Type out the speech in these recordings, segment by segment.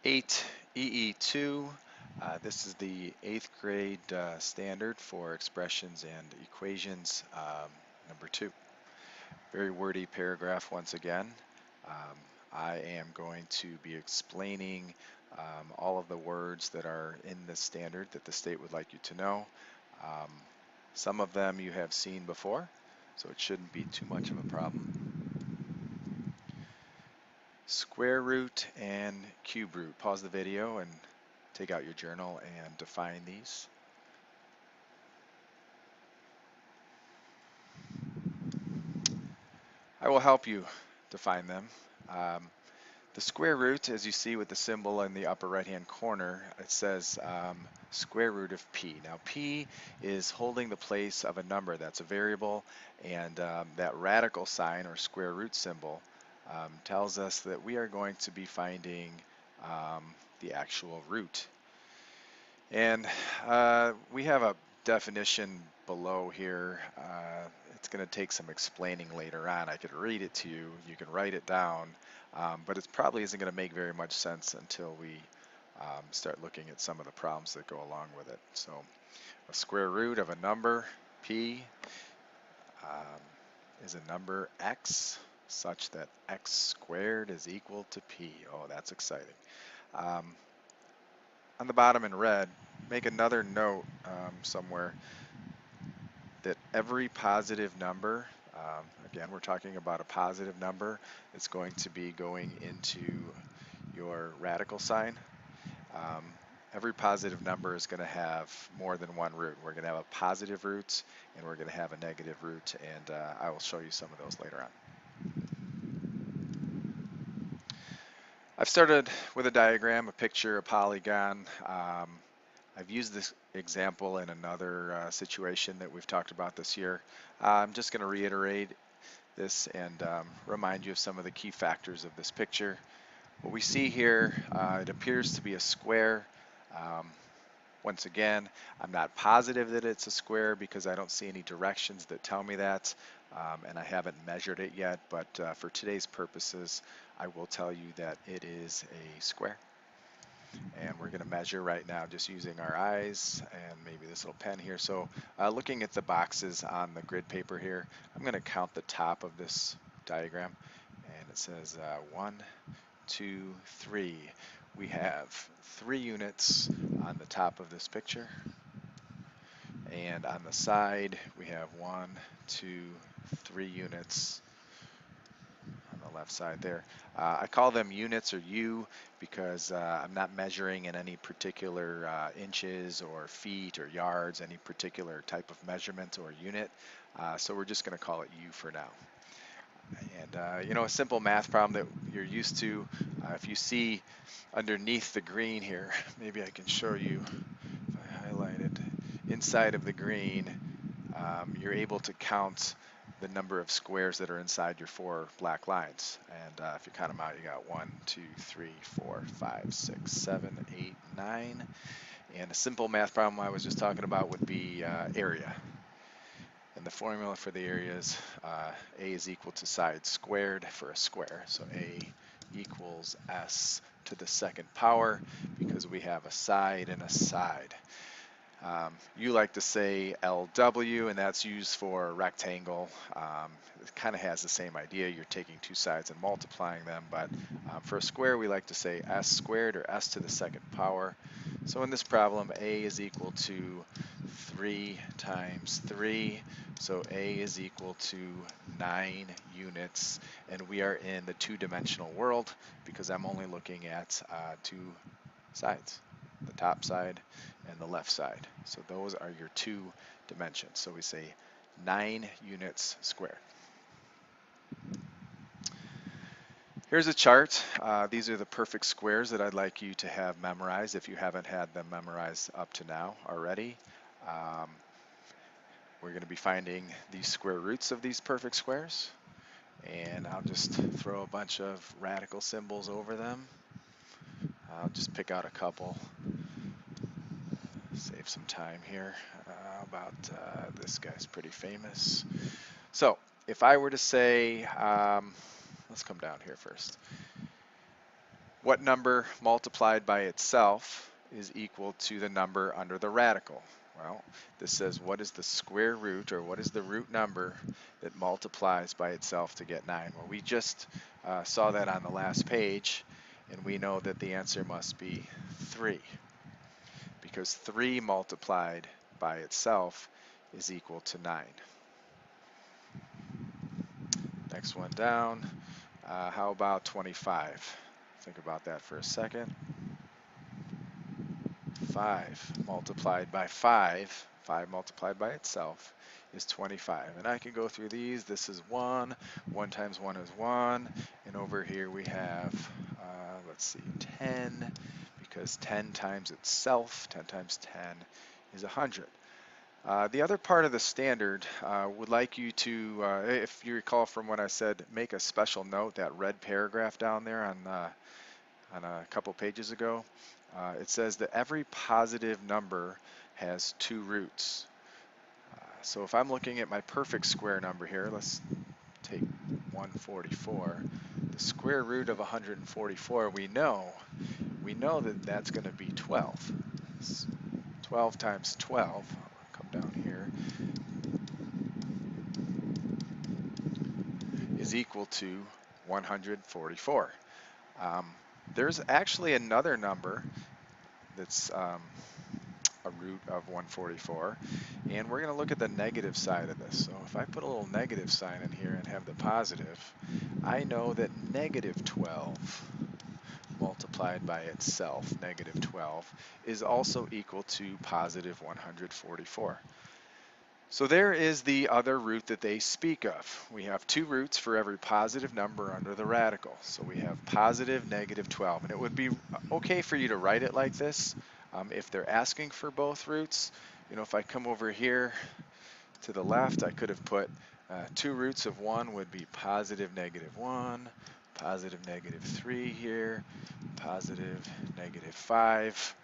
8.Ee.2. This is the 8th grade standard for expressions and equations, number 2. Very wordy paragraph once again. I am going to be explaining all of the words that are in this standard that the state would like you to know. Some of them you have seen before, so it shouldn't be too much of a problem. Square root and cube root. Pause the video and take out your journal and define these. I will help you define them. The square root, as you see with the symbol in the upper right hand corner, it says square root of p. Now p is holding the place of a number that's a variable, and that radical sign or square root symbol tells us that we are going to be finding the actual root. And we have a definition below here. It's going to take some explaining later on. I could read it to you. You can write it down. But it probably isn't going to make very much sense until we start looking at some of the problems that go along with it. So a square root of a number, p, is a number x, such that x squared is equal to p. Oh, that's exciting. On the bottom in red, make another note somewhere that every positive number, again, we're talking about a positive number, it's going to be going into your radical sign. Every positive number is going to have more than one root. We're going to have a positive root and we're going to have a negative root, and I will show you some of those later on. I've started with a diagram, a picture, a polygon. I've used this example in another situation that we've talked about this year. I'm just going to reiterate this and remind you of some of the key factors of this picture. What we see here, it appears to be a square. Once again, I'm not positive that it's a square because I don't see any directions that tell me that, and I haven't measured it yet, but for today's purposes, I will tell you that it is a square. And we're going to measure right now just using our eyes and maybe this little pen here. So looking at the boxes on the grid paper here, I'm going to count the top of this diagram, and it says 1, 2, 3. We have 3 units on the top of this picture, and on the side we have 1, 2, 3 units on the left side there. I call them units or U because I'm not measuring in any particular inches or feet or yards, any particular type of measurement or unit. So we're just going to call it U for now. And you know, a simple math problem that you're used to, if you see underneath the green here, maybe I can show you if I highlighted inside of the green, you're able to count the number of squares that are inside your 4 black lines. And if you count them out, you got 1, 2, 3, 4, 5, 6, 7, 8, 9. And a simple math problem I was just talking about would be area. And the formula for the area is A is equal to side squared for a square. So A equals S to the 2nd power because we have a side and a side. You like to say LW, and that's used for rectangle. It kind of has the same idea. You're taking 2 sides and multiplying them, but for a square we like to say S squared or S to the 2nd power. So in this problem, A is equal to 3 times 3. So A is equal to 9 units, and we are in the 2-dimensional world because I'm only looking at 2 sides, the top side and the left side. So those are your 2 dimensions. So we say 9 units squared. Here's a chart. These are the perfect squares that I'd like you to have memorized if you haven't had them memorized up to now already. We're going to be finding the square roots of these perfect squares, and I'll just throw a bunch of radical symbols over them. I'll just pick out a couple, save some time here. How about this guy's pretty famous. So if I were to say, let's come down here first. What number multiplied by itself is equal to the number under the radical? Well, this says what is the square root, or what is the root number that multiplies by itself to get 9? Well, we just saw that on the last page, and we know that the answer must be 3, because 3 multiplied by itself is equal to 9. Next one down, how about 25? Think about that for a second. 5 multiplied by 5 multiplied by itself is 25. And I can go through these. This is 1. 1 times 1 is 1. And over here we have, let's see, 10, because 10 times itself, 10 times 10 is 100. The other part of the standard would like you to, if you recall from what I said, make a special note, that red paragraph down there on a couple pages ago. It says that every positive number has 2 roots. So if I'm looking at my perfect square number here, let's take 144. The square root of 144, we know that that's going to be 12. 12 times 12, I'll come down here, is equal to 144. There's actually another number that's a root of 144, and we're going to look at the negative side of this. So if I put a little negative sign in here and have the positive, I know that negative 12 multiplied by itself, negative 12, is also equal to positive 144. So there is the other root that they speak of. We have 2 roots for every positive number under the radical. So we have positive negative 12. And it would be okay for you to write it like this if they're asking for both roots. You know, if I come over here to the left, I could have put 2 roots of 1 would be positive negative 1, positive negative 3 here, positive negative 5.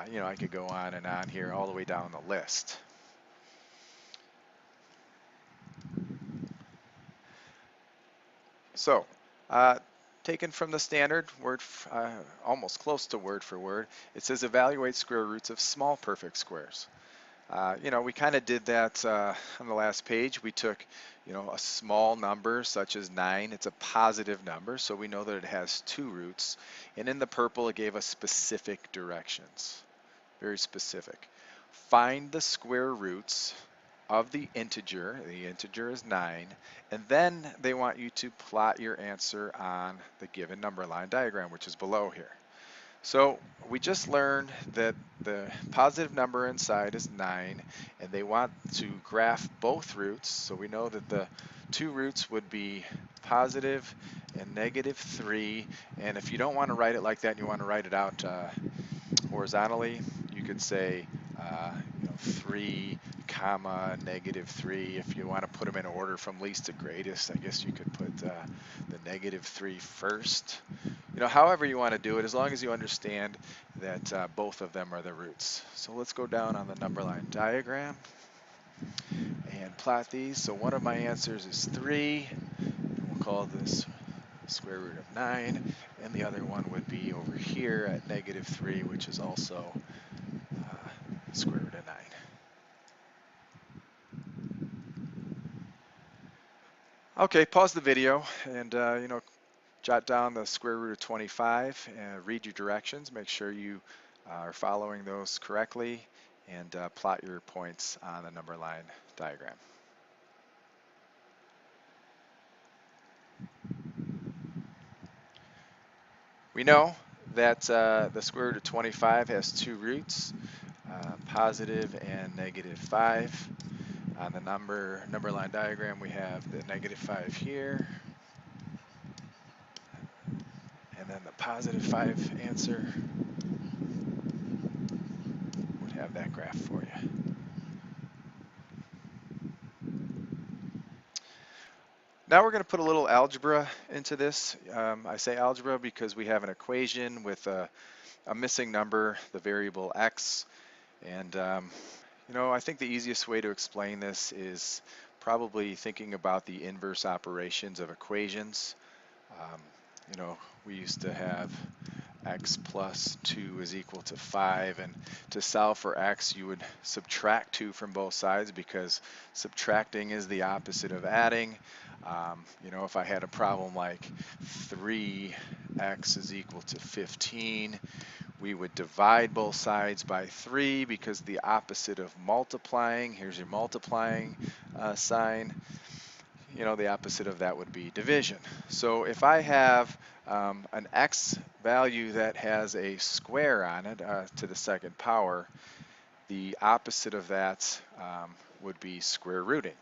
You know, I could go on and on here all the way down the list. So, taken from the standard, almost close to word for word, it says evaluate square roots of small perfect squares. You know, we kind of did that on the last page. We took, you know, a small number such as 9. It's a positive number, so we know that it has 2 roots. And in the purple, it gave us specific directions, very specific. Find the square roots of the integer is 9, and then they want you to plot your answer on the given number line diagram, which is below here. So we just learned that the positive number inside is 9, and they want to graph both roots, so we know that the 2 roots would be positive and negative 3, and if you don't want to write it like that and you want to write it out horizontally, you could say 3 comma negative 3. If you want to put them in order from least to greatest, I guess you could put the negative 3 first. You know, however you want to do it, as long as you understand that both of them are the roots. So let's go down on the number line diagram and plot these. So one of my answers is 3, and we'll call this square root of 9, and the other one would be over here at negative 3, which is also square root of 9. Okay, pause the video and you know, jot down the square root of 25 and read your directions. Make sure you are following those correctly, and plot your points on the number line diagram. We know that the square root of 25 has 2 roots, positive and negative 5. On the number line diagram, we have the negative 5 here, and then the positive 5 answer would have that graph for you. Now we're going to put a little algebra into this. I say algebra because we have an equation with a missing number, the variable x, and you know, I think the easiest way to explain this is probably thinking about the inverse operations of equations. we used to have x plus 2 is equal to 5, and to solve for x you would subtract 2 from both sides because subtracting is the opposite of adding. If I had a problem like 3x is equal to 15, we would divide both sides by 3 because the opposite of multiplying, here's your multiplying sign, the opposite of that would be division. So if I have an x value that has a square on it to the second power, the opposite of that would be square rooting.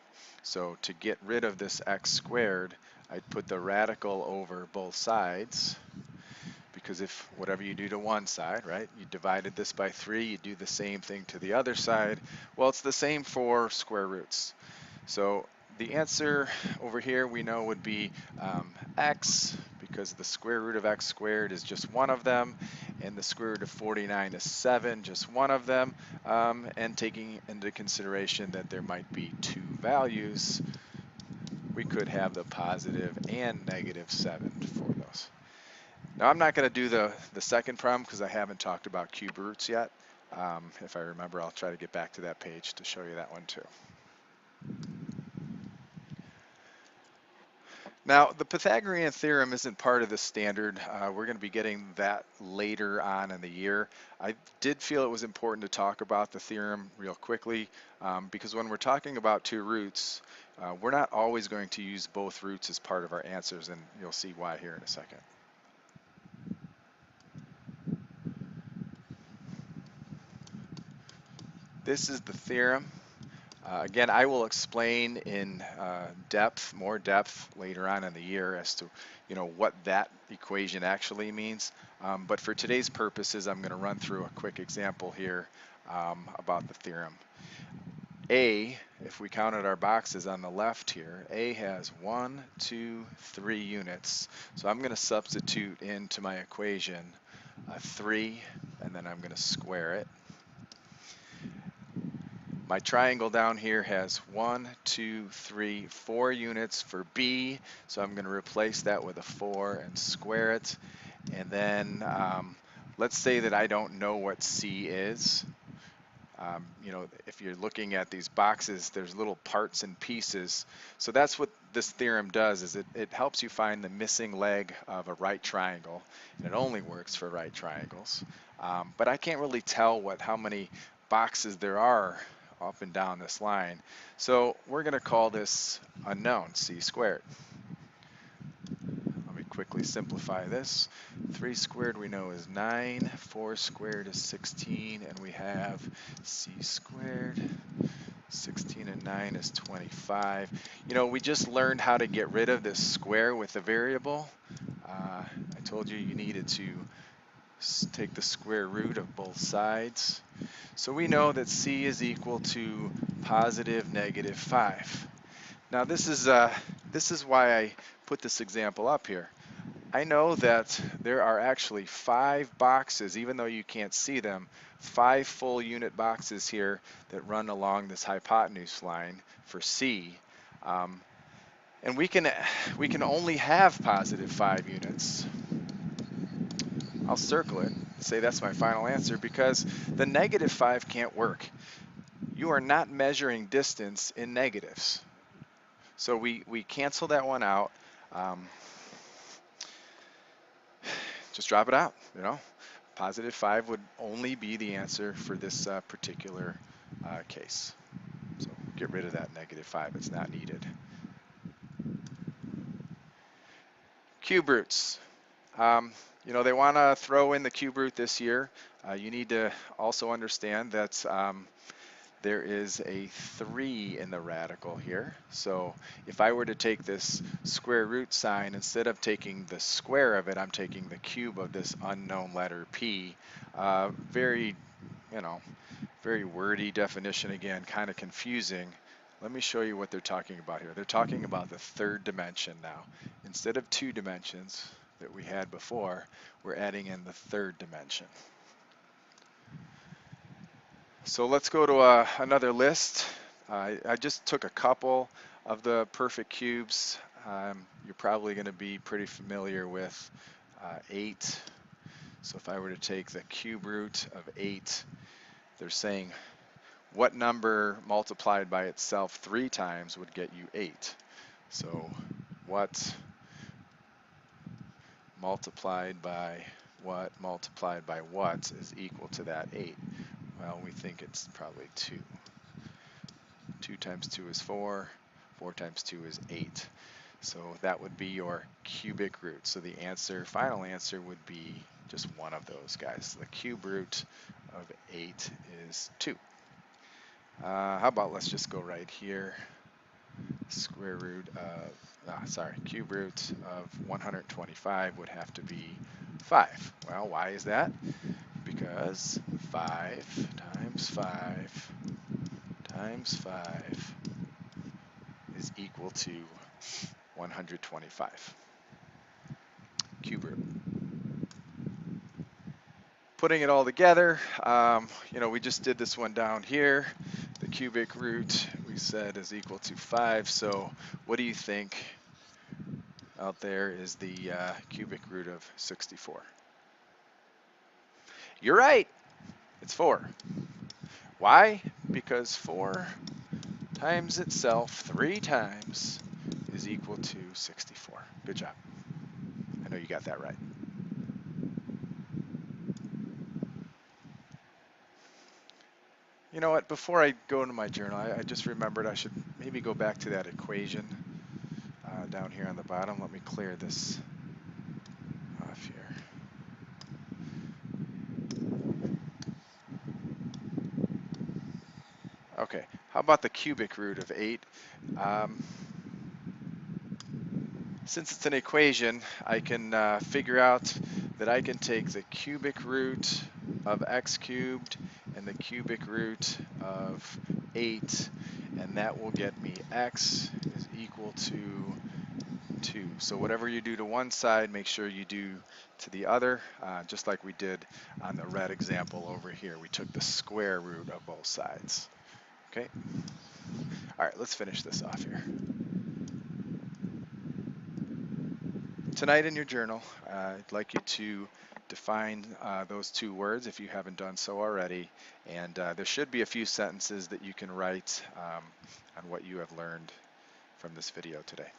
So to get rid of this x squared, I'd put the radical over both sides, because if whatever you do to one side, right, you divided this by 3, you do the same thing to the other side. Well, it's the same for square roots. So the answer over here we know would be x, because the square root of x squared is just one of them, and the square root of 49 is 7, just one of them, and taking into consideration that there might be 2 values, we could have the positive and negative 7 for those. Now I'm not going to do the second problem because I haven't talked about cube roots yet. If I remember, I'll try to get back to that page to show you that one too. Now, the Pythagorean Theorem isn't part of the standard. We're going to be getting that later on in the year. I did feel it was important to talk about the theorem real quickly because when we're talking about 2 roots, we're not always going to use both roots as part of our answers, and you'll see why here in a second. This is the theorem. Again, I will explain in more depth later on in the year as to what that equation actually means. But for today's purposes, I'm going to run through a quick example here about the theorem. A, if we counted our boxes on the left here, A has 1, 2, 3 units. So I'm going to substitute into my equation a 3, and then I'm going to square it. My triangle down here has 1, 2, 3, 4 units for B, so I'm going to replace that with a 4 and square it. And then let's say that I don't know what C is. If you're looking at these boxes, there's little parts and pieces. So that's what this theorem does, is it helps you find the missing leg of a right triangle. And it only works for right triangles. But I can't really tell how many boxes there are up and down this line. So we're going to call this unknown, C squared. Let me quickly simplify this. 3 squared we know is 9, 4 squared is 16, and we have C squared. 16 and 9 is 25. We just learned how to get rid of this square with a variable. I told you needed to take the square root of both sides. So we know that C is equal to positive negative 5. Now this is why I put this example up here. I know that there are actually 5 boxes, even though you can't see them, 5 full unit boxes here that run along this hypotenuse line for C. And we can only have positive 5 units. I'll circle it, say that's my final answer, because the negative 5 can't work. You are not measuring distance in negatives. So we cancel that one out. Just drop it out, Positive 5 would only be the answer for this particular case. So get rid of that negative 5, it's not needed. Cube roots. They want to throw in the cube root this year. You need to also understand that there is a 3 in the radical here. So if I were to take this square root sign, instead of taking the square of it, I'm taking the cube of this unknown letter P. Very wordy definition again, kind of confusing. Let me show you what they're talking about here. They're talking about the third dimension now. Instead of 2 dimensions that we had before, we're adding in the third dimension. So let's go to another list. I just took a couple of the perfect cubes you're probably going to be pretty familiar with 8. So if I were to take the cube root of 8, they're saying what number multiplied by itself 3 times would get you 8? So what multiplied by what is equal to that 8? Well, we think it's probably 2. 2 times 2 is 4. 4 times 2 is 8. So that would be your cubic root. So the answer, final answer, would be just one of those guys. The cube root of 8 is 2. How about let's just go right here. Cube root of 125 would have to be 5. Well, why is that? Because 5 times 5 times 5 is equal to 125. Cube root. Putting it all together, we just did this one down here. The cubic root, we said, is equal to 5. So what do you think out there is the cubic root of 64? You're right. It's 4. Why? Because 4 times itself 3 times is equal to 64. Good job. I know you got that right. You know what? Before I go into my journal, I just remembered I should maybe go back to that equation down here on the bottom. Let me clear this off here. Okay, how about the cubic root of 8? Since it's an equation, I can figure out that I can take the cubic root of x cubed and the cubic root of 8, and that will get me x is equal to 2. So whatever you do to one side, make sure you do to the other, just like we did on the red example over here. We took the square root of both sides. Okay? All right, let's finish this off here. Tonight in your journal, I'd like you to define those 2 words if you haven't done so already, and there should be a few sentences that you can write on what you have learned from this video today.